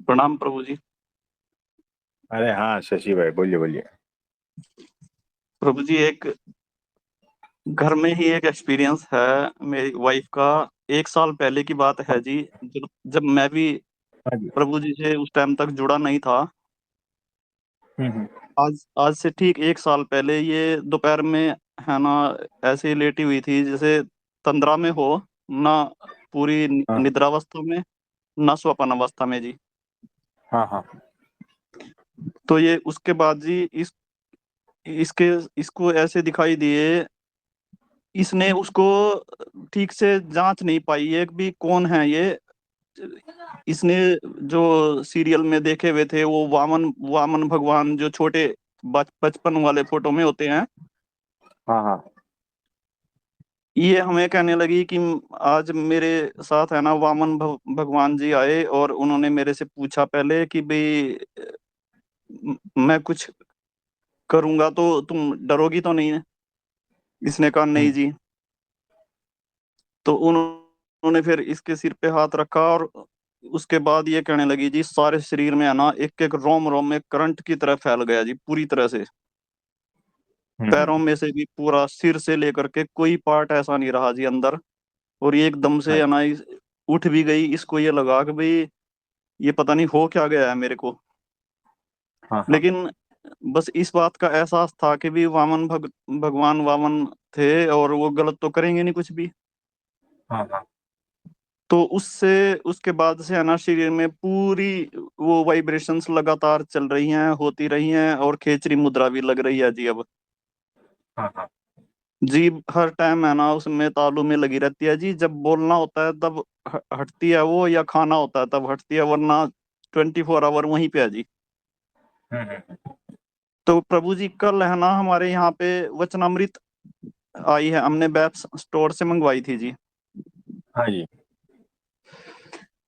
प्रणाम प्रभु जी। अरे हाँ शशि भाई, बोलिए बोलिए। प्रभु जी, एक घर में ही एक एक्सपीरियंस है मेरी वाइफ का। 1 साल पहले की बात है जी। जब मैं भी हाँ जी। प्रभु जी से उस टाइम तक जुड़ा नहीं था। हम्म। आज आज से ठीक 1 साल पहले ये दोपहर में, है ना, ऐसे ही लेटी हुई थी जैसे तंद्रा में हो ना, पूरी हाँ निद्रावस्था में, ना स्वप्न अवस्था में जी। हाँ हाँ। तो ये उसके बाद जी इसके इसको ऐसे दिखाई दिए। इसने उसको ठीक से जांच नहीं पाई एक भी, कौन है ये। इसने जो सीरियल में देखे हुए थे वो वामन वामन भगवान, जो छोटे बचपन वाले फोटो में होते हैं, हाँ हाँ। ये हमें कहने लगी कि आज मेरे साथ, है ना, वामन भगवान जी आए और उन्होंने मेरे से पूछा पहले कि भाई, मैं कुछ करूंगा तो तुम डरोगी तो नहीं है। इसने कहा नहीं हम्म। जी। तो उन्होंने फिर इसके सिर पे हाथ रखा और उसके बाद ये कहने लगी जी, सारे शरीर में, है ना, एक एक रोम रोम में करंट की तरह फैल गया जी, पूरी तरह से। पैरों हम्म। में से भी, पूरा सिर से लेकर के कोई पार्ट ऐसा नहीं रहा जी अंदर। और ये एकदम से, हाँ है ना, उठ भी गई। इसको ये लगा कि भाई, ये पता नहीं हो क्या गया है मेरे को। हाँ हाँ। लेकिन बस इस बात का एहसास था कि भी वामन भगवान वामन थे और वो गलत तो करेंगे नहीं कुछ भी। हाँ हाँ। तो उससे उसके बाद से, है ना, शरीर में पूरी वो वाइब्रेशंस लगातार चल रही हैं, होती रही हैं, और खेचरी मुद्रा भी लग रही है जी अब। हाँ हाँ। जीभ हर टाइम, है ना, उसमें तालू में लगी रहती है जी। जब बोलना होता है तब हटती है वो, या खाना होता है तब हटती है, वरना 24 आवर वहीं पे है जी। हम्म। तो प्रभु जी, कल, है ना, हमारे यहाँ पे वचनामृत आई है, हमने बैप्स स्टोर से मंगवाई थी जी। हाँ जी।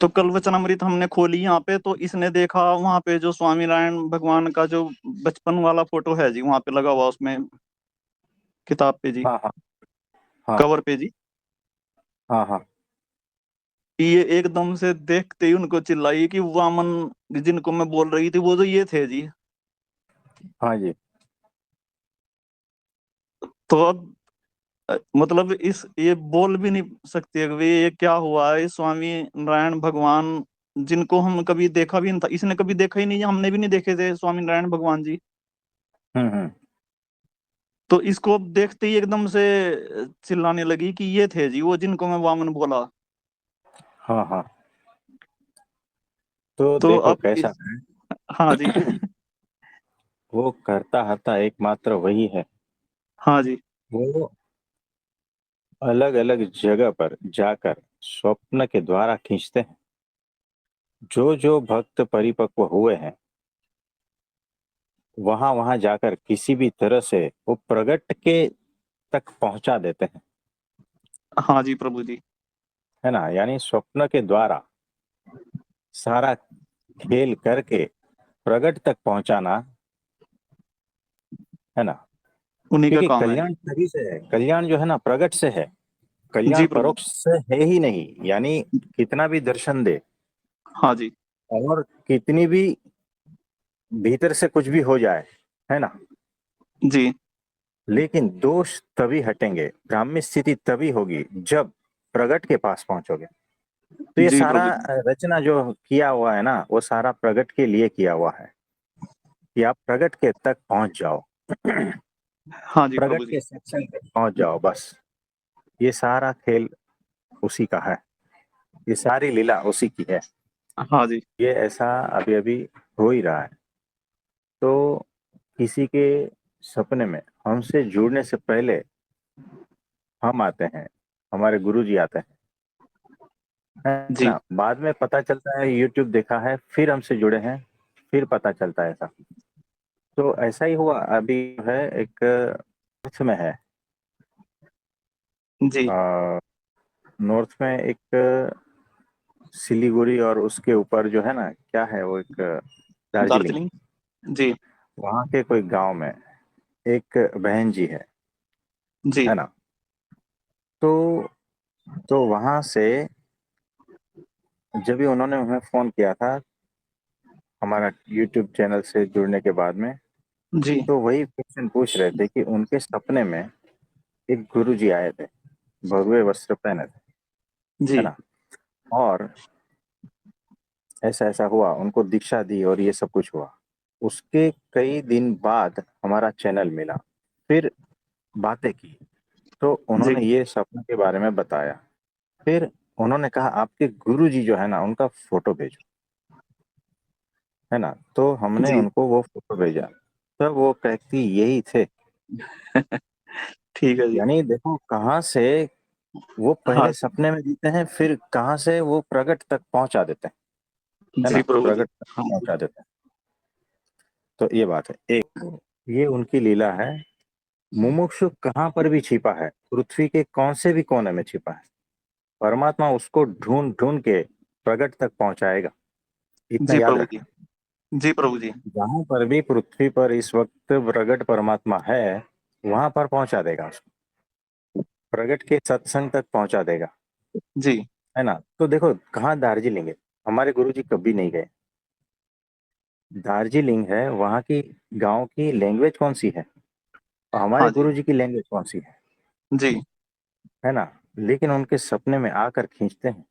तो कल वचनामृत हमने खोली यहाँ पे, तो इसने देखा वहां पे जो स्वामी नारायण भगवान का जो बचपन वाला फोटो है जी, वहां पे लगा हुआ उसमें, किताब पे जी, हाँ हाँ। हाँ कवर पे जी। हाँ। हाँ ये एकदम से देखते ही उनको चिल्लाई कि वामन जिनको मैं बोल रही थी वो तो ये थे जी। हाँ जी। तो अब मतलब इस ये बोल भी नहीं सकती है कि भाई ये क्या हुआ है। स्वामी नारायण भगवान, जिनको हम कभी देखा भी नहीं था, इसने कभी देखा ही नहीं, हमने भी नहीं देखे थे स्वामी नारायण भगवान जी। हम्म। तो इसको अब देखते ही एकदम से चिल्लाने लगी कि ये थे जी वो, जिनको मैं वामन बोला। हाँ हाँ। तो तो देखो अब कैसा इस, हाँ जी, है। वो करता हरता एकमात्र वही है। हाँ जी, वो अलग अलग जगह पर जाकर स्वप्न के द्वारा खींचते हैं। जो जो भक्त परिपक्व हुए हैं, वहां वहां जाकर किसी भी तरह से वो प्रगट के तक पहुंचा देते हैं। हाँ जी प्रभु जी, है ना, यानी स्वप्न के द्वारा सारा खेल करके प्रगट तक पहुंचाना, है ना। उन्हीं का क्योंकि काम है जी। कल्याण तभी से है, कल्याण जो है ना प्रगट से है। कल्याण जी प्रभु। परोक्ष से है ही नहीं। यानी कितना भी दर्शन दे हाँ जी। और कितनी भी भीतर से कुछ भी हो जाए, है ना, जी लेकिन दोष तभी हटेंगे, ब्राह्मी स्थिति तभी होगी जब प्रगट के पास पहुंचोगे। तो ये जी सारा प्रभु जी। रचना जो किया हुआ है ना, वो सारा प्रगट के लिए किया हुआ है कि आप प्रगट के तक पहुंच जाओ। हाँ जी प्रगट प्रभु जी। के सेक्शन तक पहुंच जाओ बस। ये सारा खेल उसी का है, ये सारी लीला उसी की है। हाँ जी। ये ऐसा अभी अभी हो ही रहा है। तो किसी के सपने में हमसे जुड़ने से पहले हम आते हैं, हमारे गुरु जी आते हैं, है जी ना। बाद में पता चलता है, यूट्यूब देखा है, फिर हमसे जुड़े हैं, फिर पता चलता है ऐसा। तो ऐसा ही हुआ अभी है। एक नॉर्थ में है, जी। नॉर्थ में एक सिलीगुड़ी, और उसके ऊपर जो है ना, क्या है वो, एक दार्जिलिंग। दार्जिलिंग। जी। वहाँ के कोई गांव में एक बहन जी जी। है ना। तो वहां से जब भी उन्होंने हमें फोन किया था, हमारा यूट्यूब चैनल से जुड़ने के बाद में, जी तो वही क्वेश्चन पूछ रहे थे कि उनके सपने में एक गुरुजी आए थे, भगवे वस्त्र पहने थे, है जी ना। और ऐसा ऐसा हुआ, उनको दीक्षा दी और ये सब कुछ हुआ। उसके कई दिन बाद हमारा चैनल मिला, फिर बातें की, तो जी उन्होंने ये सपने के बारे में बताया। फिर उन्होंने कहा आपके गुरुजी जो है ना, उनका फोटो भेजो, है ना। तो हमने जी उनको वो फोटो भेजा, तब वो व्यक्ति यही थे। ठीक है जी। यानी देखो कहाँ से वो हाँ पहले सपने में दिखते हैं, फिर कहाँ से वो प्रगट तक पहुंचा देते हैं, है ना, जी प्रभु जी। प्रगट तक हाँ जी। पहुंचा देते हैं। तो ये बात है एक, ये उनकी लीला है। मुमुक्षु कहाँ पर भी छिपा है, पृथ्वी के कौन से भी कोने में छिपा है, परमात्मा उसको ढूंढ ढूंढ के प्रगट तक पहुंचाएगा, इतना जी याद प्रभु जी। रखना। जी प्रभु जी। जहां पर भी पृथ्वी पर इस वक्त प्रगट परमात्मा है, वहां पर पहुंचा देगा उसको, प्रगट के सत्संग तक पहुंचा देगा, जी है ना। तो देखो कहाँ दार्जिलिंग है, हमारे गुरुजी कभी नहीं गए। दार्जिलिंग है, वहाँ की गांव की लैंग्वेज कौन सी है, और हमारे हाँ जी। गुरुजी की लैंग्वेज कौन सी जी है ना। लेकिन उनके सपने में आकर खींचते हैं।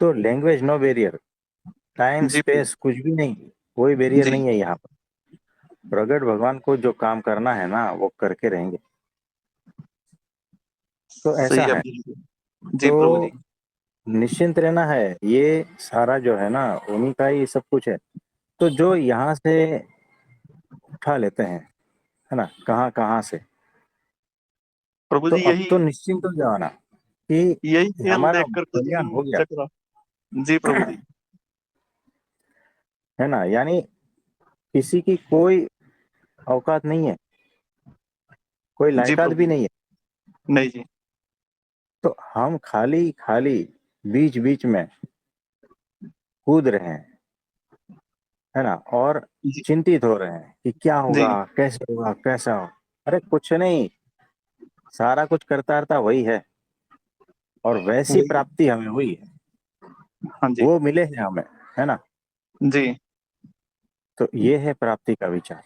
तो लैंग्वेज नो बैरियर, टाइम जी स्पेस कुछ भी नहीं, कोई बैरियर जी। नहीं है यहाँ पर। प्रगट भगवान को जो काम करना है ना, वो करके रहेंगे। तो सही ऐसा है है। बिल्कुल। जी प्रभु तो जी। निश्चिंत रहना है, ये सारा जो है ना उन्हीं का ही सब कुछ है। तो जो यहाँ से उठा लेते हैं, है ना, कहाँ कहाँ से, प्रभु तो जी अब यही तो निश्चिंत हो जाना कि यही खेल हमारा देख करके तो कल्याण हम हो गया, चकरा। जी प्रभु जी। है ना। यानी किसी की कोई औकात नहीं है, कोई जी लायकात प्रभु भी जी। नहीं है। नहीं जी। तो हम खाली खाली बीच बीच में कूद रहे हैं, है ना, और जी चिंतित हो रहे हैं कि क्या होगा, जी। कैसे होगा, कैसा हो। अरे कुछ नहीं, सारा कुछ करता रहता वही है, और वैसी वही। प्राप्ति हमें हुई है, हाँ जी। वो मिले हैं हमें, है ना। जी तो ये है प्राप्ति का विचार,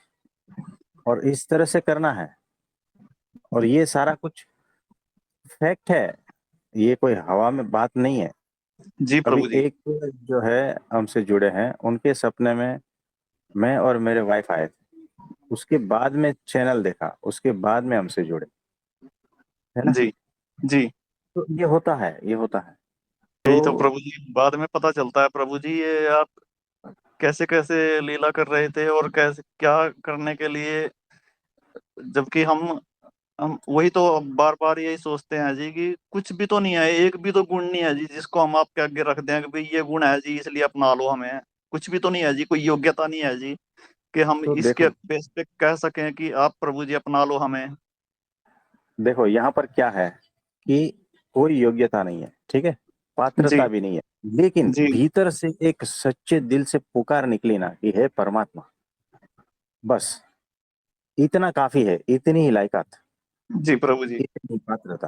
और इस तरह से करना है। और ये सारा कुछ फैक्ट है, ये कोई हवा में बात नहीं है। जी अभी प्रभु जी। एक जो है हमसे जुड़े हैं, उनके सपने में मैं और मेरे वाइफ आए थे, उसके बाद में चैनल देखा, उसके बाद में हमसे जुड़े, है ना। जी जी। तो ये होता है, ये होता है। तो यही तो प्रभु जी बाद में पता चलता है प्रभु जी, ये आप कैसे कैसे लीला कर रहे थे और कैसे क्या करने के लिए। जबकि हम वही तो बार बार यही सोचते हैं जी कि कुछ भी तो नहीं है, एक भी तो गुण नहीं है जी जिसको हम आपके आगे रख दें कि भाई ये गुण है जी इसलिए अपना लो हमें। कुछ भी तो नहीं है जी, कोई योग्यता नहीं है जी कि हम तो इसके देखो, बेस पे कह सकें कि आप प्रभु जी अपना लो हमें। देखो यहाँ पर क्या है कि कोई योग्यता नहीं है, ठीक है, जी पात्रता भी नहीं है, लेकिन जी भीतर से एक सच्चे दिल से पुकार निकली ना कि हे परमात्मा, बस इतना काफी है, इतनी ही लायकात, जी प्रभु जी। इतनी पात्रता।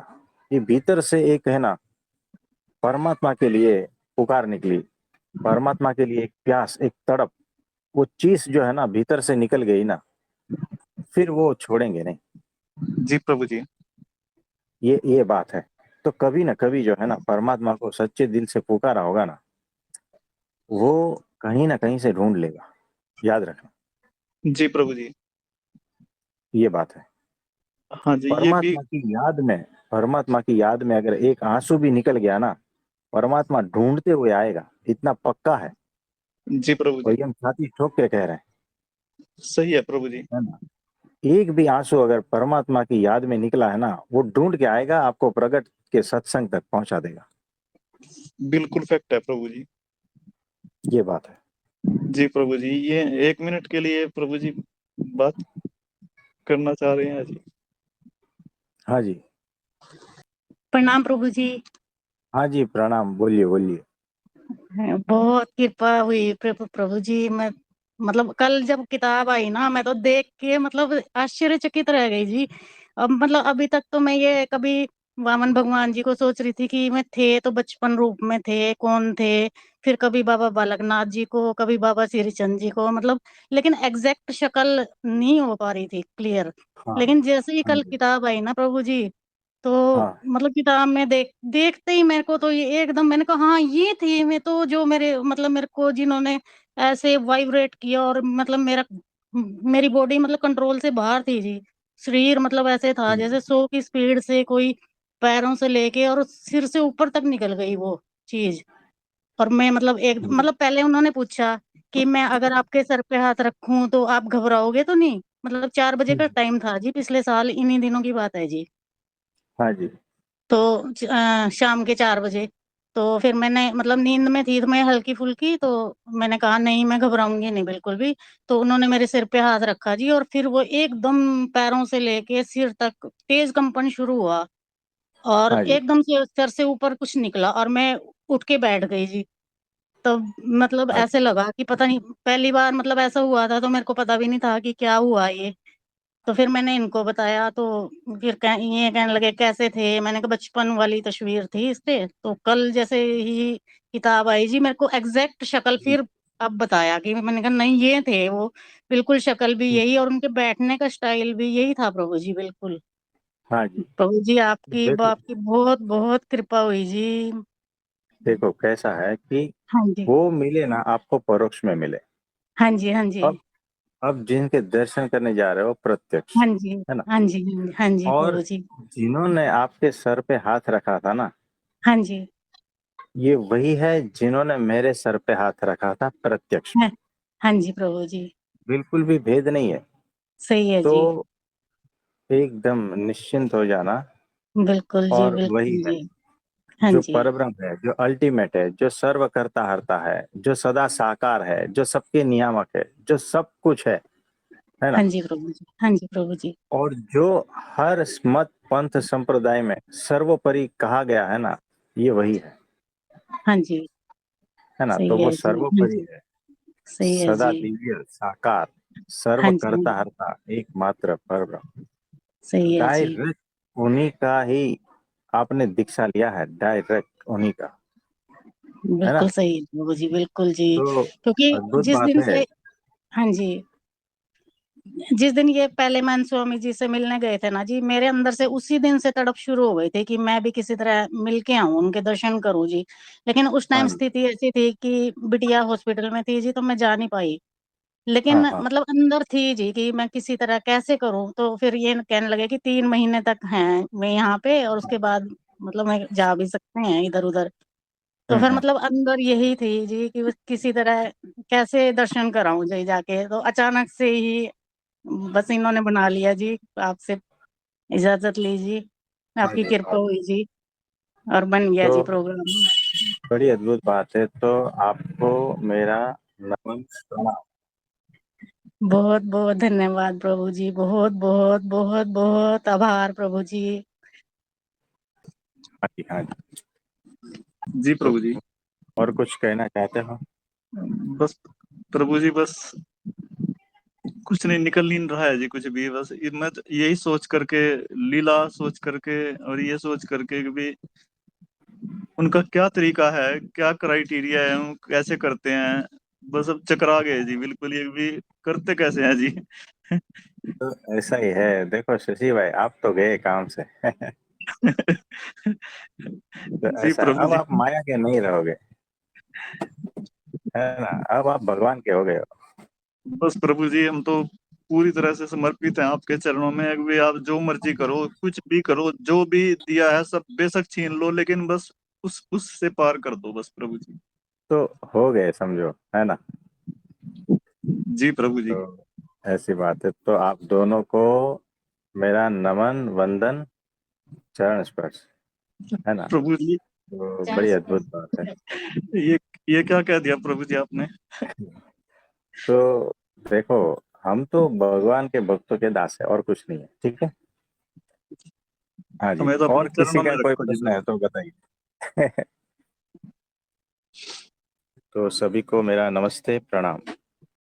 ये भीतर से एक है ना, परमात्मा के लिए पुकार निकली, परमात्मा के लिए एक प्यास, एक तड़प, वो चीज जो है ना भीतर से निकल गई ना, फिर वो छोड़ेंगे नहीं। जी प्रभु जी। ये बात है। तो कभी ना कभी जो है ना परमात्मा को सच्चे दिल से पुकारा होगा ना, वो कहीं ना कहीं से ढूंढ लेगा, याद रखना। जी प्रभु जी। ये बात है। हाँ जी ये भी। परमात्मा की याद में, परमात्मा की याद में अगर एक आंसू भी निकल गया ना, परमात्मा ढूंढते हुए आएगा, इतना पक्का है। जी प्रभु और जी। ये हम छाती ठोक के कह रहे सही है प्रभु जी। हैं, है ना। एक भी आंसू अगर परमात्मा की याद में निकला है ना, वो ढूंढ के आएगा, आपको प्रगट के सत्संग तक पहुंचा देगा। बिल्कुल फैक्ट है प्रभु जी। ये बात है। जी प्रभु जी, ये 1 मिनट के लिए प्रभु जी बात करना चाह रहे हैं जी। हाँ जी। प्रणाम प्रभु जी। हाँ जी, प्रणाम, बोलिए बोलिए। बहुत कृपा हुई प्रभु प्रभु जी। मैं मतलब कल जब किताब आई ना, मैं तो देख के मतलब आश्चर्यचकित रह गई जी। अब मतलब अभी तक तो मैं ये कभी वामन भगवान जी को सोच रही थी कि मैं थे तो बचपन रूप में थे, कौन थे, फिर कभी बाबा बालकनाथ जी को, कभी बाबा श्रीचंद जी को, मतलब लेकिन एग्जैक्ट शक्ल नहीं हो पा रही थी क्लियर। हाँ लेकिन जैसे ही हाँ कल जी। किताब आई ना प्रभु जी, तो हाँ मतलब किताब में देखते ही मेरे को तो ये एकदम, मैंने कहा हाँ ये थी मैं, तो जो मेरे मतलब मेरे को जिन्होंने ऐसे वाइब्रेट किया, और मतलब मेरी बॉडी मतलब कंट्रोल से बाहर थी जी। शरीर मतलब ऐसे था हम्म, जैसे 100 की स्पीड से कोई पैरों से लेके और सिर से ऊपर तक निकल गई वो चीज। और मैं मतलब एक हम्म, मतलब पहले उन्होंने पूछा कि मैं अगर आपके सर पे हाथ रखूं तो आप घबराओगे तो नहीं। मतलब 4 बजे का हम्म, टाइम था जी, पिछले साल इन्हीं दिनों की बात है जी। हाँ जी। तो शाम के 4 बजे, तो फिर मैंने मतलब नींद में थी तो मैं हल्की फुल्की, तो मैंने कहा नहीं मैं घबराऊंगी नहीं बिल्कुल भी। तो उन्होंने मेरे सिर पे हाथ रखा जी, और फिर वो एकदम पैरों से लेके सिर तक तेज कंपन शुरू हुआ, और हाँ जी। एकदम से सर से ऊपर कुछ निकला और मैं उठ के बैठ गई जी। तब मतलब हाँ ऐसे लगा कि पता नहीं, पहली बार मतलब ऐसा हुआ था तो मेरे को पता भी नहीं था कि क्या हुआ ये। तो फिर मैंने इनको बताया, तो फिर ये कहने लगे कैसे थे। मैंने कहा बचपन वाली तस्वीर थी इस पे। तो कल जैसे ही किताब आई जी, मेरे को एग्जैक्ट शक्ल जी। फिर अब बताया कि मैंने कहा नहीं ये थे वो, बिल्कुल शक्ल भी यही, और उनके बैठने का स्टाइल भी यही था प्रभु जी, बिल्कुल। हाँ जी। प्रभु जी आपकी देखो, आपकी बहुत बहुत कृपा हुई जी। देखो कैसा है कि हाँ जी, वो मिले ना आपको, परोक्ष में मिले। हाँ जी, हाँ जी, अब जिनके दर्शन करने जा रहे हो प्रत्यक्ष, हाँ जी, है ना। हाँ जी, हाँ जी और प्रभु जी। जिन्होंने आपके सर पे हाथ रखा था ना, हाँ जी, ये वही है जिन्होंने मेरे सर पे हाथ रखा था प्रत्यक्ष में। हाँ, हाँ जी प्रभु जी। बिल्कुल भी भेद नहीं है। सही है तो जी। एकदम निश्चिंत हो जाना। बिल्कुल जी, और वही बिल्कुल है जी। हाँ जो जी, परब्रह्म है, जो अल्टीमेट है, जो सर्व करता हरता है, जो सदा साकार है, जो सबके नियामक है, जो सब कुछ है हाँ ना। जी प्रभु जी, हाँ जी प्रभु जी। और जो हर मत पंथ संप्रदाय में सर्वोपरि कहा गया है ना, ये वही हाँ जी, है ना। तो सही वो है जी, हाँ सर्वोपरि जी, है, सही है सदा जी। दिव्य साकार, सर्व हाँ जी, हाँ करता जी, हरता एकमात्र परब्रह्म। सही है जी। डायरेक्ट उन्हीं का ही आपने दीक्षा लिया है, डायरेक्ट उन्हीं का, है ना। बिल्कुल सही है प्रभु जी, बिल्कुल जी। तो क्योंकि अद्भुत जिस बात दिन है। से, हाँ जी, जिस दिन ये पहले मान स्वामी जी से मिलने गए थे ना जी, मेरे अंदर से उसी दिन से तड़प शुरू हो गई थी कि मैं भी किसी तरह मिलके आऊं, उनके दर्शन करूं जी। लेकिन उस हाँ टाइम जी। स्थिति ऐसी थी कि बिटिया हॉस्पिटल में थी जी, तो मैं जा नहीं पाई। लेकिन हाँ हाँ। मतलब अंदर थी जी कि मैं किसी तरह कैसे करूं। तो फिर ये कहने लगे कि 3 महीने तक हैं मैं यहाँ पे, और उसके बाद मतलब मैं जा भी सकते हैं इधर उधर। तो फिर हम्म। मतलब अंदर यही थी जी कि बस किसी तरह कैसे दर्शन कराऊं जी जाके। तो अचानक से ही बस इन्होंने बना लिया जी, आपसे इजाजत लीजिए, हाँ आपकी जी। कृपा हाँ। हुई जी, और बन गया तो जी प्रोग्राम। बड़ी अद्भुत बात है। तो आपको मेरा नमन प्रणाम। बहुत बहुत धन्यवाद प्रभु जी, बहुत बहुत बहुत बहुत आभार प्रभु जी। हाँ जी। हाँ जी। जी तो प्रभु जी। और कुछ कहना चाहते हो? बस प्रभु जी, बस कुछ नहीं, निकल नहीं रहा है जी कुछ भी। बस मैं तो यही सोच करके, लीला सोच करके, और ये सोच करके कि भी उनका क्या तरीका है, क्या क्राइटेरिया है, वो कैसे करते हैं। बस अब चकरा गए जी बिल्कुल, ये भी करते कैसे हैं जी। तो ऐसा ही है। देखो शशि भाई, आप तो गए काम से तो जी ऐसा है, प्रभु अब जी। आप माया के नहीं रहोगे, है ना। अब आप भगवान के हो गए हो। बस प्रभु जी, हम तो पूरी तरह से समर्पित हैं आपके चरणों में। अभी आप जो मर्जी करो, कुछ भी करो, जो भी दिया है सब बेशक छीन लो, लेकिन बस उससे पार कर दो बस प्रभु जी। तो हो गए समझो, है ना। जी प्रभु जी। तो ऐसी बात है। तो आप दोनों को मेरा नमन वंदन चरण स्पर्श, है ना। प्रभु जी, तो बड़ी अद्भुत बात है। ये ये क्या कह दिया प्रभु जी आपने। तो देखो, हम तो भगवान के भक्तों के दास है और कुछ नहीं है, ठीक है। हाँ जी। हमें तो और अपने किसी चरणों में का कोई रखो जी प्रश्न बस। है तो बताइए तो सभी को मेरा नमस्ते प्रणाम।